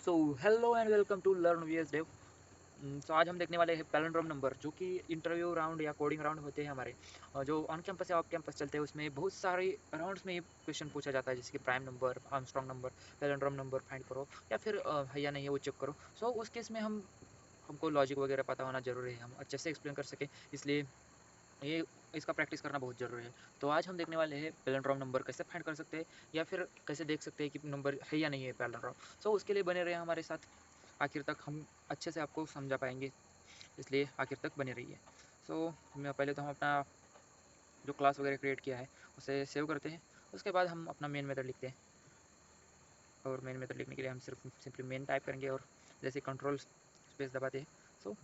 So hello and welcome to learn VS dev. तो आज हम देखने वाले हैं पैलिंड्रोम नंबर, जो कि इंटरव्यू राउंड या कोडिंग राउंड होते हैं हमारे, जो ऑन कैंपस या ऑफ कैंपस चलते हैं। उसमें बहुत सारे राउंड्स में ये क्वेश्चन पूछा जाता है, जैसे कि prime number, Armstrong number, palindrome number find करो, या फिर है या नहीं है वो चेक करो। सो उस केस में हमको लॉजिक वगैरह पता होना जरूरी है, हम अच्छे से एक्सप्लेन कर सकें, इसलिए ये इसका प्रैक्टिस करना बहुत ज़रूरी है। तो आज हम देखने वाले हैं पैलिंड्रोम नंबर कैसे फाइंड कर सकते हैं, या फिर कैसे देख सकते हैं कि नंबर है या नहीं है पैलिंड्रोम। सो उसके लिए बने रहे हमारे साथ, आखिर तक हम अच्छे से आपको समझा पाएंगे, इसलिए आखिर तक बने रहिए। सो मैं पहले तो हम अपना जो क्लास वगैरह क्रिएट किया है उसे सेव करते हैं। उसके बाद हम अपना मेन मेथड लिखते हैं, और मेन मेथड लिखने के लिए हम सिर्फ सिंपली मेन टाइप करेंगे, और जैसे कंट्रोल स्पेस दबाते हैं सो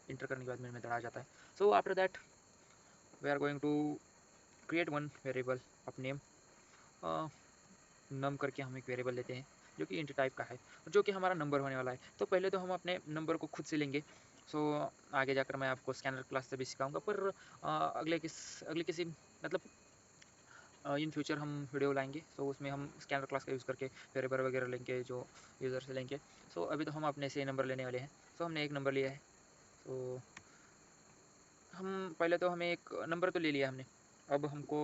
इंटर करने के बाद मेन मेथड आ जाता है। So after that we are going to create one variable of name, num करके हम एक वेरिएबल लेते हैं जो कि इंट टाइप का है, जो कि हमारा नंबर होने वाला है। तो पहले तो हम अपने नंबर को खुद से लेंगे। सो आगे जाकर मैं आपको स्कैनर क्लास से भी सिखाऊंगा, पर अगले किसी मतलब इन फ्यूचर हम वीडियो लाएंगे, सो उसमें हम स्कैनर क्लास का यूज़ करके वेरिएबल वगैरह लेंगे जो यूज़र से लेंगे। सो अभी तो हम अपने से नंबर लेने वाले हैं। सो हमने एक नंबर लिया है, तो हम पहले तो हमें एक नंबर तो ले लिया हमने। अब हमको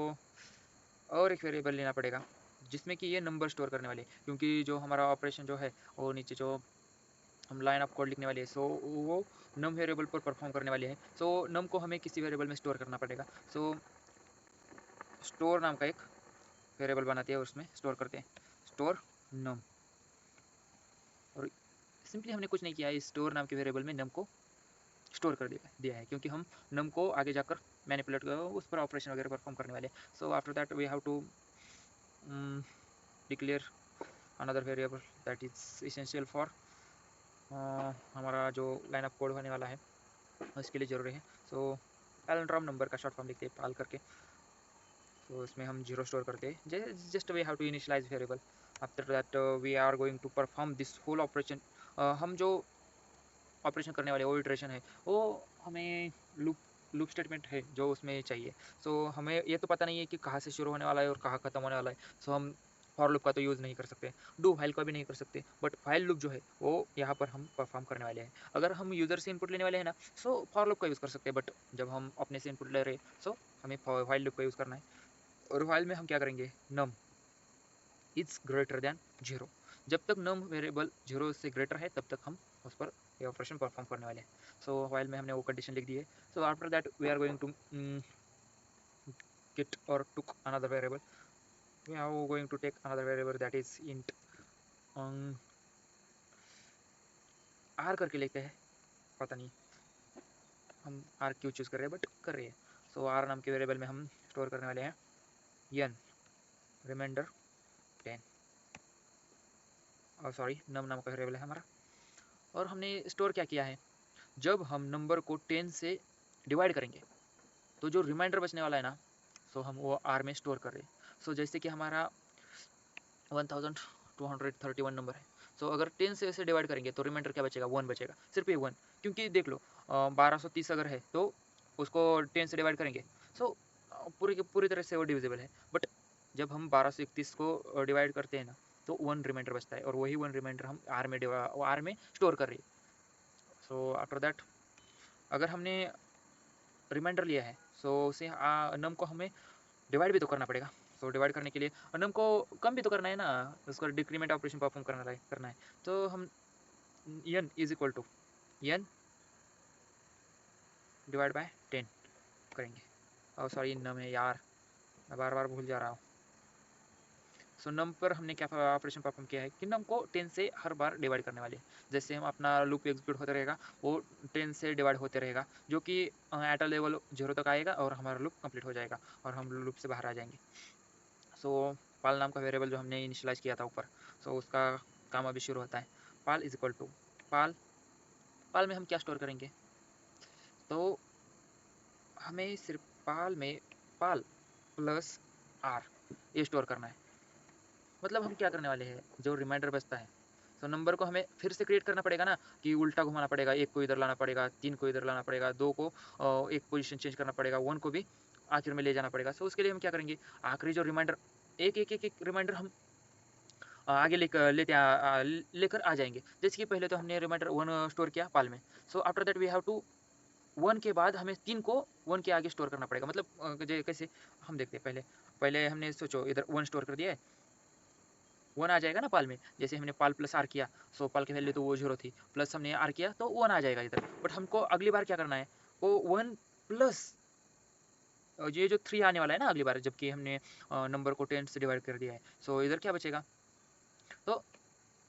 और एक वेरिएबल लेना पड़ेगा जिसमें कि ये नंबर स्टोर करने वाले, क्योंकि जो हमारा ऑपरेशन जो है वो नीचे जो हम लाइन ऑफ कोड लिखने वाले हैं, सो वो नम वेरिएबल पर परफॉर्म करने वाले हैं। सो नम को हमें किसी वेरिएबल में स्टोर करना पड़ेगा। सो स्टोर नाम का एक वेरिएबल बनाते हैं और उसमें स्टोर करते हैं, स्टोर नम। और सिंपली हमने कुछ नहीं किया है, इस स्टोर नाम के वेरिएबल में नम को स्टोर कर दिया है, क्योंकि हम नम को आगे जाकर मैनिपुलेट कर उस पर ऑपरेशन वगैरह परफॉर्म करने वाले हैं। So after that we have to declare another variable that is essential for हमारा जो लाइन ऑफ कोड होने वाला है उसके लिए ज़रूरी है। सो पैलिंड्रोम नंबर का शॉर्ट फॉर्म लिखते हैं पाल करके। तो इसमें हम जीरो स्टोर करते हैं, just we have to initialize variable. After that we are going to perform this whole operation. हम जो ऑपरेशन करने वाले वो इटरेशन है, वो हमें लूप स्टेटमेंट है जो उसमें चाहिए। सो हमें ये तो पता नहीं है कि कहाँ से शुरू होने वाला है और कहाँ ख़त्म होने वाला है। सो हम फॉर लूप का तो यूज़ नहीं कर सकते, डू फाइल का भी नहीं कर सकते, बट फाइल लूप जो है वो यहाँ पर हम परफॉर्म करने वाले हैं। अगर हम यूज़र से इनपुट लेने वाले हैं ना, सो फॉर लूप का यूज़ कर सकते हैं, बट जब हम अपने से इनपुट ले रहे हैं सो हमें फाइल लूप का यूज़ करना है। और फाइल में हम क्या करेंगे, num is greater than zero. जब तक नम वेरिएबल जीरो से ग्रेटर है तब तक हम उस पर ये ऑपरेशन परफॉर्म करने वाले हैं। सो फाइल में हमने वो कंडीशन लिख दी है। So after that we are going to get or took another variable. We are going to take another variable that is int r करके लेते हैं, पता नहीं हम r क्यों चूज़ कर रहे हैं, बट कर रहे हैं। सो r नाम के वेरिएबल में हम स्टोर करने वाले हैं n रिमाइंडर 10, और सॉरी नम नाम का वेरिएबल है हमारा। और हमने स्टोर क्या किया है, जब हम नंबर को 10 से डिवाइड करेंगे तो जो रिमाइंडर बचने वाला है ना, सो हम वो आर में स्टोर कर रहे हैं। सो जैसे कि हमारा 1231 नंबर है, सो अगर 10 से ऐसे डिवाइड करेंगे तो रिमाइंडर क्या बचेगा, 1 बचेगा, सिर्फ ये 1। क्योंकि देख लो 1230 अगर है तो उसको 10 से डिवाइड करेंगे, सो पूरी तरह से वो डिविजिबल है। बट जब हम 1231 को डिवाइड करते हैं ना, तो 1 रिमाइंडर बचता है, और वही 1 रिमाइंडर हम आर में स्टोर कर रहे हैं। सो आफ्टर दैट अगर हमने रिमाइंडर लिया है, सो उसे नम को हमें डिवाइड भी तो करना पड़ेगा। सो डिवाइड करने के लिए नम को कम भी तो करना है ना, उसको डिक्रीमेंट ऑपरेशन परफॉर्म करना है। तो हम n is equal to n divide by 10 करेंगे। और सॉरी नम है यार, मैं बार बार भूल जा रहा हूँ। सो नम पर हमने क्या ऑपरेशन परफॉर्म किया है कि नम को 10 से हर बार डिवाइड करने वाले हैं। जैसे हम अपना लूप एग्जीक्यूट होता रहेगा, वो 10 से डिवाइड होते रहेगा, जो कि एट अ लेवल 0 तक आएगा और हमारा लूप कंप्लीट हो जाएगा और हम लूप से बाहर आ जाएंगे। सो पाल नाम का वेरिएबल जो हमने इनिशियलाइज किया था ऊपर, सो उसका काम अभी शुरू होता है। पाल इज इक्वल टू पाल में हम क्या स्टोर करेंगे, तो हमें सिर्फ पाल प्लस आर ये स्टोर करना है। मतलब हम क्या करने वाले हैं, जो रिमाइंडर बचता है, तो नंबर को हमें फिर से क्रिएट करना पड़ेगा ना, कि उल्टा घुमाना पड़ेगा, एक को इधर लाना पड़ेगा, 3 को इधर लाना पड़ेगा, 2 को एक पोजीशन चेंज करना पड़ेगा, 1 को भी आखिर में ले जाना पड़ेगा। सो उसके लिए हम क्या करेंगे, आखिरी जो रिमाइंडर एक रिमाइंडर हम आगे लेकर आ जाएंगे। जैसे कि पहले तो हमने रिमाइंडर 1 स्टोर किया पाल में, so after that we have to 1 के बाद हमें 3 को 1 के आगे स्टोर करना पड़ेगा। मतलब कैसे हम देखते हैं, पहले पहले हमने सोचो इधर 1 स्टोर कर दिया है, 1 आ जाएगा ना पाल में। जैसे हमने पाल प्लस आर किया, सो पाल की वैल्यू तो वो 0 थी, प्लस हमने आर किया तो 1 आ जाएगा इधर। बट हमको अगली बार क्या करना है, वो 1 प्लस ये जो 3 आने वाला है ना अगली बार, जबकि हमने नंबर को 10 से डिवाइड कर दिया है। सो इधर क्या बचेगा, तो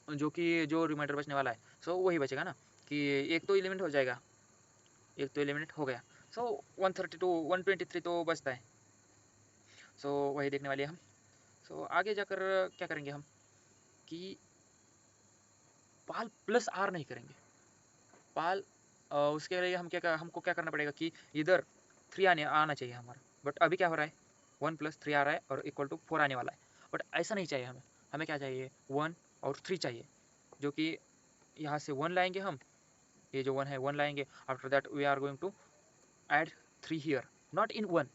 जो रिमाइंडर बचने वाला है सो वही बचेगा ना, कि एक तो एलिमेंट हो जाएगा, एक तो एलिमेंट हो गया। सो 132 123 तो बचता है। सो वही देखने वाले हम। सो आगे जाकर क्या करेंगे हम, कि पाल प्लस आर नहीं करेंगे। पाल उसके लिए हमको क्या करना पड़ेगा, कि इधर 3 आना चाहिए हमारा। बट अभी क्या हो रहा है, 1 प्लस 3 आ रहा है और इक्वल टू 4 आने वाला है। बट ऐसा नहीं चाहिए हमें, हमें क्या चाहिए, 1 और 3 चाहिए। जो कि यहाँ से 1 लाएंगे हम, ये जो 1 है 1 लाएंगे। After that we are going to add 3 here, not in 1,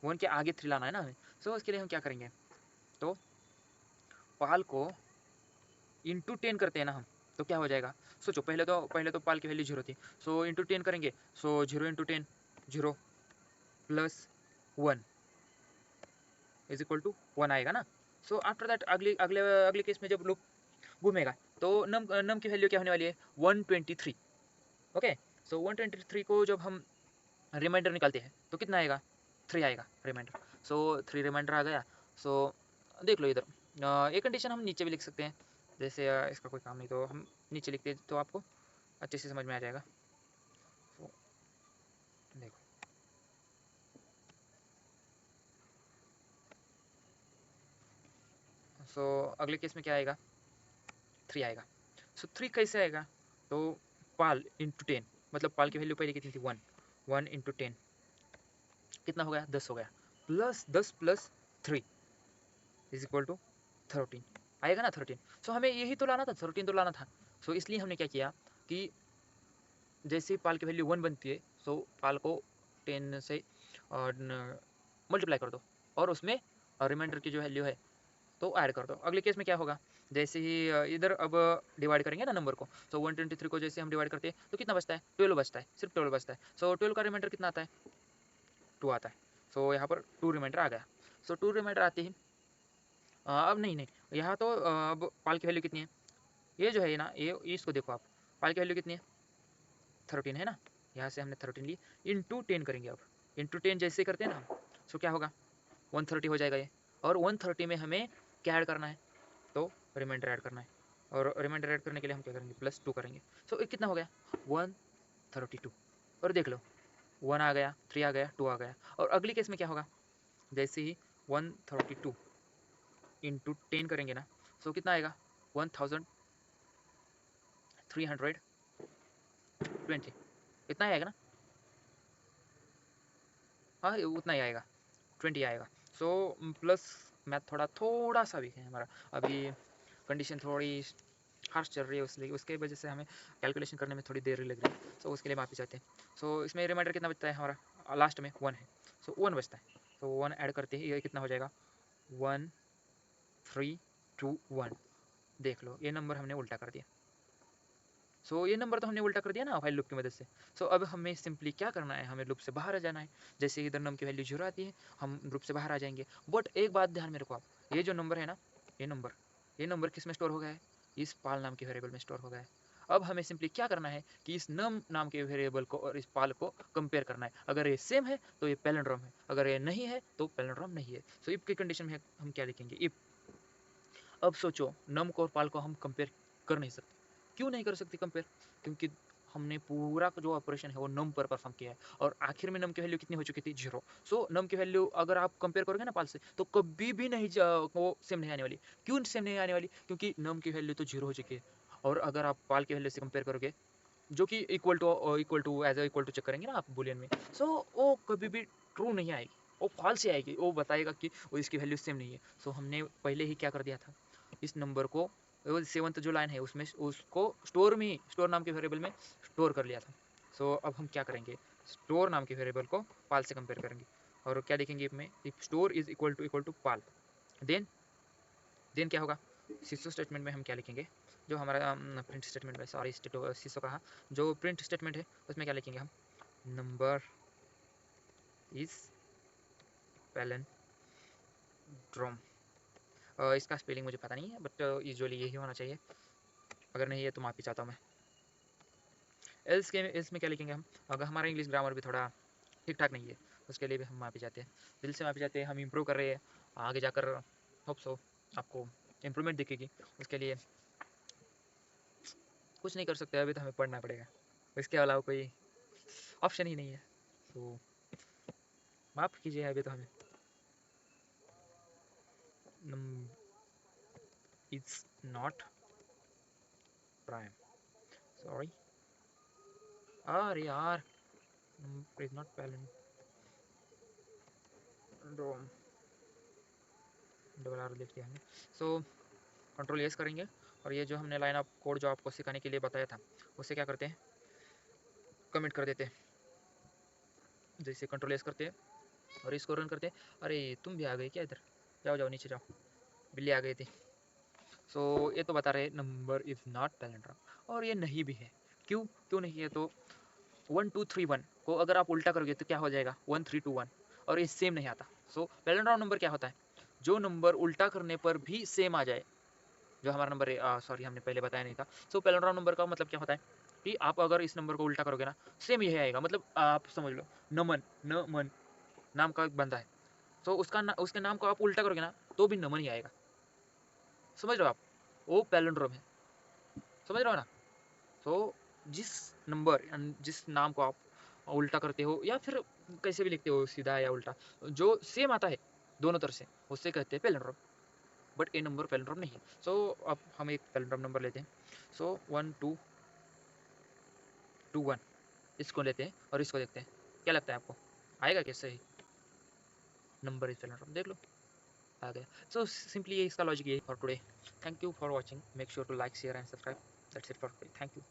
1 के आगे 3 लाना है ना हमें। सो उसके लिए हम क्या करेंगे, तो पाल को इंटू 10 करते हैं ना हम, तो क्या हो जाएगा, सोचो पहले तो पाल की वैल्यू 0 थी, सो इंटू 10 करेंगे। So 0 into 10 0 plus 1 is equal to 1 आएगा ना। सो आफ्टर दैट अगले अगले अगले केस में जब लूप घूमेगा, तो नम की वैल्यू क्या होने वाली है, 123। ओके, सो 123 को जब हम रिमाइंडर निकालते हैं तो कितना आएगा, 3 आएगा रिमाइंडर। सो 3 रिमाइंडर आ गया। सो देख लो इधर, एक कंडीशन हम नीचे भी लिख सकते हैं। जैसे इसका कोई काम नहीं तो हम नीचे लिखते हैं, तो आपको अच्छे से समझ में आ जाएगा। सो देखो, सो अगले केस में क्या आएगा, 3 आएगा। सो 3 कैसे आएगा, तो पाल इंटू 10, मतलब पाल की वैल्यू पहले कितनी थी, 1, 1 इंटू 10 कितना हो गया, 10 हो गया, plus 10 plus 3 is equal to 13 आएगा ना, 13। सो हमें यही तो लाना था, 13 तो लाना था। सो इसलिए हमने क्या किया, कि जैसे पाल की वैल्यू 1 बनती है, सो पाल को 10 से मल्टीप्लाई कर दो, और उसमें रिमाइंडर की जो वैल्यू है तो ऐड कर दो। अगले केस में क्या होगा, जैसे ही इधर अब डिवाइड करेंगे ना नंबर को, तो 123 को जैसे हम डिवाइड करते हैं तो कितना बचता है, 12 बचता है, सिर्फ 12 बचता है। सो 12 का रिमाइंडर कितना आता है, 2 आता है। सो यहाँ पर 2 रिमाइंडर आ गया। सो 2 रिमाइंडर आते ही अब नहीं यहाँ तो अब पाल की वैल्यू कितनी है, ये जो है ना, ये इसको देखो आप, पाल की वैल्यू कितनी है, 13 है ना। यहाँ से हमने 13 ली, इंटू 10 करेंगे अब, इंटू 10 जैसे करते हैं ना हम, सो क्या होगा, 130 हो जाएगा ये। और 130 में हमें क्या ऐड करना है, तो रिमाइंडर ऐड करना है। और रिमाइंडर ऐड करने के लिए हम क्या करेंगे, +2 करेंगे। सो कितना हो गया, 132। और देख लो 1 आ गया, 3 आ गया, 2 आ गया। और अगली केस में क्या होगा, जैसे ही 132 इंटू 10 करेंगे ना, सो कितना आएगा, 1320, इतना ही आएगा ना, हाँ उतना ही आएगा, 20 आएगा। सो प्लस मैथ थोड़ा सा भी है हमारा, अभी कंडीशन थोड़ी हार्श चल रही है, उसलिए उसके वजह से हमें कैलकुलेशन करने में थोड़ी देर लग रही है। सो उसके लिए माफ़ी चाहते हैं। सो इसमें रिमाइंडर कितना बचता है हमारा, लास्ट में 1 है, सो 1 बचता है। तो 1 ऐड करते ही ये कितना हो जाएगा, 1321। देख लो ये नंबर हमने उल्टा कर दिया। सो ये नंबर तो हमने उल्टा कर दिया ना व्हाइल लूप की मदद से। सो अब हमें सिंपली क्या करना है, हमें लूप से बाहर आ जाना है। जैसे इधर नम की वैल्यू 0 आती है, हम लूप से बाहर आ जाएंगे। बट एक बात ध्यान में रखो आप, ये जो नंबर है ना, ये नंबर किस में स्टोर हो गया है, इस पाल नाम के वेरिएबल में स्टोर हो गया है। अब हमें सिंपली क्या करना है, कि इस नम नाम के वेरिएबल को और इस पाल को कंपेयर करना है। अगर ये सेम है तो ये पैलिंड्रोम है, अगर ये नहीं है तो पैलिंड्रोम नहीं है। सो इफ की कंडीशन में हम क्या लिखेंगे, इफ। अब सोचो नम को और पाल को हम कंपेयर कर नहीं सकते। क्यों नहीं कर सकते कंपेयर, क्योंकि हमने पूरा जो ऑपरेशन है वो नम पर परफॉर्म किया है, और आखिर में नम की वैल्यू कितनी हो चुकी थी, 0। सो नम की वैल्यू अगर आप कंपेयर करोगे ना पाल से, तो कभी भी नहीं वो सेम नहीं आने वाली। क्यों सेम नहीं आने वाली, क्योंकि नम की वैल्यू तो 0 हो चुकी है। और अगर आप पाल की वैल्यू से कंपेयर करोगे, जो कि equal to as equal to check करेंगे ना आप बुलियन में, सो वो कभी भी ट्रू नहीं आएगी, वो फॉल्स ही आएगी। वो बताएगा कि वो इसकी वैल्यू सेम नहीं है। सो हमने पहले ही क्या कर दिया था, इस नंबर को, वो 7th जो लाइन है उसमें उसको स्टोर नाम के वेरिएबल में स्टोर कर लिया था। सो अब हम क्या करेंगे, स्टोर नाम के वेरिएबल को पाल से कंपेयर करेंगे, और क्या देखेंगे इसमें, if store is equal to pal, then क्या होगा, सिसो स्टेटमेंट में हम क्या लिखेंगे, जो हमारा प्रिंट स्टेटमेंट में, सॉरी सिसो कहा, जो प्रिंट स्टेटमेंट है उसमें क्या लिखेंगे हम, नंबर इज पैलिंड्रोम। इसका स्पेलिंग मुझे पता नहीं है, बट यूजुअली यही होना चाहिए, अगर नहीं है तो माफ़ी चाहता हूँ मैं। एल्स में क्या लिखेंगे हम, अगर हमारा इंग्लिश ग्रामर भी थोड़ा ठीक ठाक नहीं है, उसके लिए भी हम माफ़ी चाहते हैं, दिल से माफ़ी चाहते हैं। हम इम्प्रूव कर रहे हैं, आगे जाकर होप सो आपको इम्प्रूवमेंट दिखेगी, उसके लिए कुछ नहीं कर सकते, अभी तो हमें पढ़ना पड़ेगा, इसके अलावा कोई ऑप्शन ही नहीं है। तो माफ़ कीजिए, अभी तो हमें इट्स नॉट प्राइम, सॉरी, अरे यार, is not palindrome, double R लिख दिया हमने। सो कंट्रोल एस करेंगे, और ये जो हमने लाइन ऑफ कोड जो आपको सिखाने के लिए बताया था, उसे क्या करते हैं, कमेंट कर देते हैं। जैसे कंट्रोल एस करते हैं और इसको रन करते हैं। अरे तुम भी आ गए क्या इधर, जाओ जाओ नीचे जाओ, बिल्ली आ गई थी। सो ये तो बता रहे नंबर इज़ नॉट पैलिंड्रोम, और ये नहीं भी है। क्यों क्यों नहीं है, तो 1231 को अगर आप उल्टा करोगे तो क्या हो जाएगा, 1321, और ये सेम नहीं आता। सो पैलिंड्रोम नंबर क्या होता है, जो नंबर उल्टा करने पर भी सेम आ जाए, जो हमारा नंबर है, सॉरी हमने पहले बताया नहीं था। सो पैलिंड्रोम नंबर का मतलब क्या होता है कि आप अगर इस नंबर को उल्टा करोगे ना, सेम यही आएगा। मतलब आप समझ लो, नमन, नमन नाम का एक बंदा है, तो उसके नाम को आप उल्टा करोगे ना, तो भी नमन ही आएगा। समझ रहे हो आप, वो पैलिंड्रोम है, समझ रहे हो ना। तो जिस नंबर, जिस नाम को आप उल्टा करते हो, या फिर कैसे भी लिखते हो, सीधा या उल्टा, जो सेम आता है दोनों तरफ से, उससे कहते हैं palindrome. But A number palindrome नहीं है। सो अब हम एक पैलिंड्रोम नंबर लेते हैं। सो 1221 इसको लेते हैं और इसको देखते हैं, क्या लगता है आपको, आएगा कैसे ही नंबर इज पैलिंड्रोम, देख लो आ गया। सो सिंपली ये इसका लॉजिक यही for today. Thank you for watching, make sure to like share and subscribe, that's it for today, thank you.